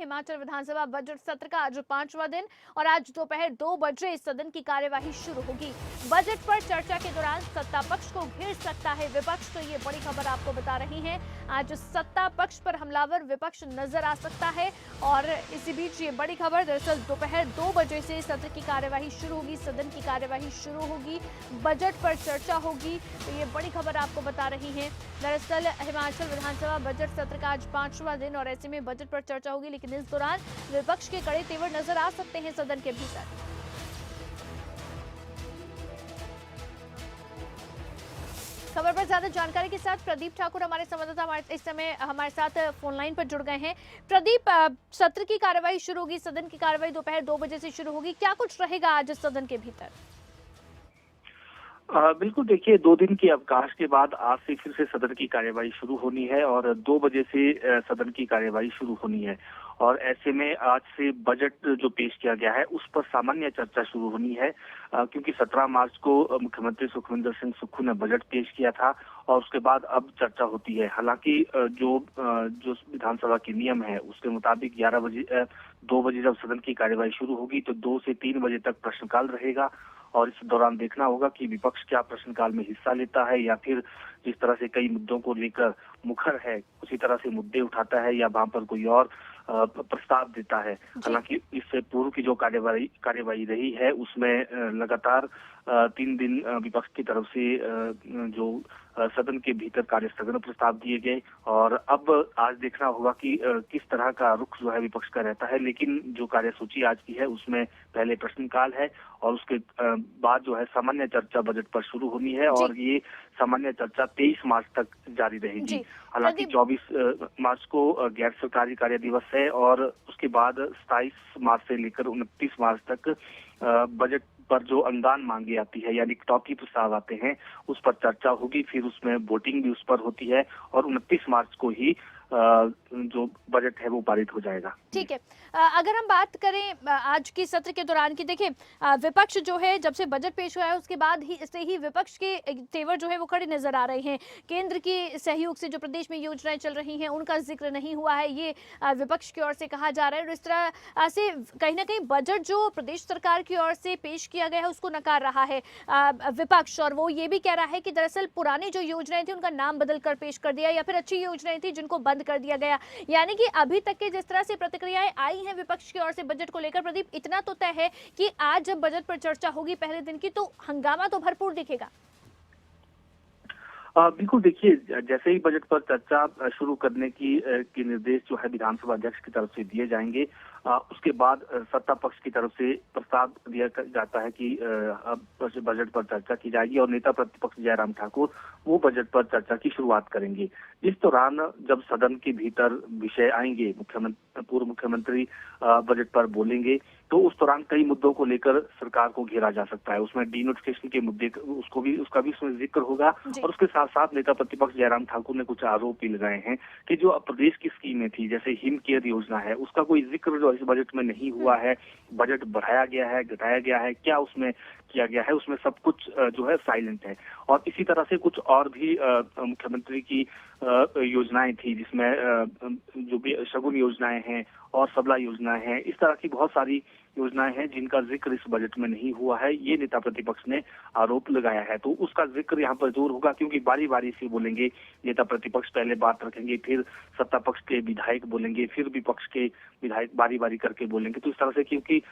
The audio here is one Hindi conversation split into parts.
हिमाचल विधानसभा बजट सत्र का आज 5वां दिन और आज दोपहर 2 बजे सदन की कार्यवाही शुरू होगी। बजट पर चर्चा के दौरान सत्ता पक्ष को घेर सकता है विपक्ष, तो ये बड़ी खबर आपको बता रही हैं। आज सत्ता पक्ष पर हमलावर विपक्ष नजर आ सकता है और इसी बीच ये बड़ी खबर, दरअसल दोपहर 2 बजे से सत्र की कार्यवाही शुरू होगी, सदन की कार्यवाही शुरू होगी, बजट पर चर्चा होगी, तो ये बड़ी खबर आपको बता रही है। दरअसल हिमाचल विधानसभा बजट सत्र का आज 5वां दिन और ऐसे में बजट पर चर्चा होगी, लेकिन इस दौरान विपक्ष के कड़े तेवर नजर आ सकते हैं सदन के भीतर। खबर पर ज्यादा जानकारी के साथ प्रदीप ठाकुर हमारे संवाददाता इस समय हमारे साथ फोन लाइन पर जुड़ गए हैं। प्रदीप, सत्र की कार्यवाही शुरू होगी, सदन की कार्यवाही दोपहर 2 बजे से शुरू होगी, क्या कुछ रहेगा आज सदन के भीतर? बिल्कुल, देखिए 2 दिन के अवकाश के बाद आज से फिर से सदन की कार्यवाही शुरू होनी है और 2 बजे से सदन की कार्यवाही शुरू होनी है। और ऐसे में आज से बजट जो पेश किया गया है उस पर सामान्य चर्चा शुरू होनी है, क्योंकि 17 मार्च को मुख्यमंत्री सुखविंदर सिंह सुक्खू ने बजट पेश किया था और उसके बाद अब चर्चा होती है। हालांकि जो विधानसभा के नियम है उसके मुताबिक 2 बजे जब सदन की कार्यवाही शुरू होगी तो 2 से 3 बजे तक प्रश्नकाल रहेगा और इस दौरान देखना होगा कि विपक्ष क्या प्रश्नकाल में हिस्सा लेता है या फिर जिस तरह से कई मुद्दों को लेकर मुखर है उसी तरह से मुद्दे उठाता है या वहां पर कोई और प्रस्ताव देता है। हालांकि इससे पूर्व की जो कार्यवाही रही है उसमें लगातार 3 दिन विपक्ष की तरफ से जो सदन के भीतर कार्य स्थगन प्रस्ताव दिए गए और अब आज देखना होगा कि किस तरह का रुख जो है विपक्ष का रहता है। लेकिन जो कार्यसूची आज की है उसमें पहले प्रश्नकाल है और उसके बाद जो है सामान्य चर्चा बजट पर शुरू होनी है और ये सामान्य चर्चा 23 मार्च तक जारी रहेगी। हालांकि 24 मार्च को गैर सरकारी कार्य दिवस है और उसके बाद 27 मार्च से लेकर 29 मार्च तक बजट पर जो अनुदान मांगी आती है यानी कटौती प्रस्ताव आते हैं उस पर चर्चा होगी, फिर उसमें वोटिंग भी उस पर होती है और 29 मार्च को ही जो बजट है वो पारित हो जाएगा। ठीक है, अगर हम बात करें आज की सत्र के दौरान की, देखिए विपक्ष जो है जब से बजट पेश हुआ है उसके बाद ही विपक्ष के तेवर जो है वो खड़े नजर आ रहे हैं। केंद्र के सहयोग से जो प्रदेश में योजनाएं चल रही हैं उनका जिक्र नहीं हुआ है, ये विपक्ष की ओर से कहा जा रहा है और इस तरह से कहीं ना कहीं बजट जो प्रदेश सरकार की ओर से पेश किया गया है उसको नकार रहा है विपक्ष, और वो ये भी कह रहा है कि दरअसल पुरानी जो योजनाएं थी उनका नाम बदल कर पेश कर दिया या फिर अच्छी योजनाएं थी जिनको बंद कर दिया गया। यानी कि अभी तक के जिस तरह से प्रतिक्रियाएं आई हैं विपक्ष की ओर से बजट को लेकर, प्रदीप, इतना तो तय है कि आज जब बजट पर चर्चा होगी पहले दिन की तो हंगामा तो भरपूर दिखेगा। बिल्कुल, देखिए जैसे ही बजट पर चर्चा शुरू करने के निर्देश जो है विधानसभा अध्यक्ष की तरफ से दिए जाएंगे, उसके बाद सत्ता पक्ष की तरफ से प्रस्ताव दिया जाता है कि अब बजट पर चर्चा की जाएगी और नेता प्रतिपक्ष जयराम ठाकुर वो बजट पर चर्चा की शुरुआत करेंगे। इस दौरान जब सदन के भीतर विषय आएंगे, पूर्व मुख्यमंत्री बजट पर बोलेंगे तो उस दौरान कई मुद्दों को लेकर सरकार को घेरा जा सकता है। उसमें डीनोटिफिकेशन के मुद्दे उसका भी उसमें जिक्र होगा और उसके साथ साथ नेता प्रतिपक्ष जयराम ठाकुर ने कुछ आरोप भी लगाए हैं कि जो प्रदेश की स्कीमें थी जैसे हिम केयर योजना है उसका कोई जिक्र जो इस बजट में नहीं हुआ है। बजट बढ़ाया गया है, घटाया गया है, क्या उसमें किया गया है, उसमें सब कुछ जो है साइलेंट है। और इसी तरह से कुछ और भी मुख्यमंत्री की योजनाएं थी जिसमें जो भी शगुन योजनाएं हैं और सबला योजनाएं हैं, इस तरह की बहुत सारी योजनाएं हैं जिनका जिक्र इस बजट में नहीं हुआ है, ये नेता प्रतिपक्ष ने आरोप लगाया है। तो उसका जिक्र यहाँ पर जरूर होगा क्योंकि बारी बारी से बोलेंगे, नेता प्रतिपक्ष पहले बात रखेंगे, फिर सत्ता पक्ष के विधायक बोलेंगे, फिर विपक्ष के विधायक बारी बारी करके बोलेंगे। तो इस तरह से क्योंकि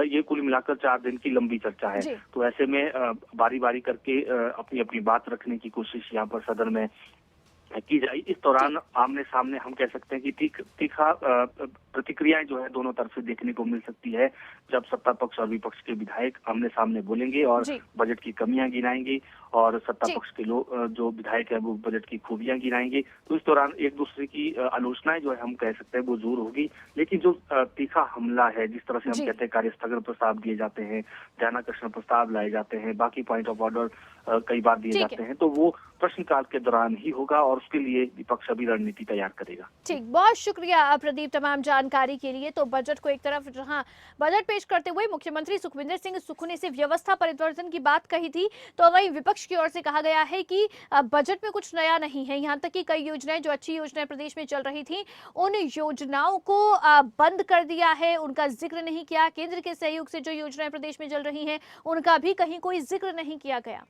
ये कुल मिलाकर 4 दिन की लंबी चर्चा है तो ऐसे में बारी बारी करके अपनी अपनी बात रखने की कोशिश यहाँ पर सदन में की जाए। इस दौरान आमने सामने हम कह सकते हैं कि तीखा प्रतिक्रियाएं जो है दोनों तरफ से देखने को मिल सकती है जब सत्ता पक्ष और विपक्ष के विधायक आमने सामने बोलेंगे और बजट की कमियां गिनाएंगे और सत्ता पक्ष के जो विधायक है वो बजट की खूबियां गिनाएंगे। तो इस दौरान एक दूसरे की आलोचनाएं जो है हम कह सकते हैं वो जरूर होगी, लेकिन जो तीखा हमला है, जिस तरह से हम कहते हैं कार्य स्थगन प्रस्ताव दिए जाते हैं, ध्यानाकर्षण प्रस्ताव लाए जाते हैं, बाकी पॉइंट ऑफ ऑर्डर कई बार दिए जाते हैं, तो वो प्रश्नकाल के दौरान ही होगा और उसके लिए विपक्ष अभी रणनीति तैयार करेगा। ठीक, बहुत शुक्रिया प्रदीप तमाम जानकारी के लिए। तो बजट को एक तरफ जहां बजट पेश करते हुए मुख्यमंत्री सुखविंदर सिंह सुक्खू ने सिर्फ व्यवस्था परिवर्तन की बात कही थी, तो वहीं विपक्ष विपक्ष की ओर से कहा गया है कि बजट में कुछ नया नहीं है। यहाँ तक कि कई योजनाएं, जो अच्छी योजनाएं प्रदेश में चल रही थी, उन योजनाओं को बंद कर दिया है, उनका जिक्र नहीं किया। केंद्र के सहयोग से जो योजनाएं प्रदेश में चल रही हैं, उनका भी कहीं कोई जिक्र नहीं किया गया।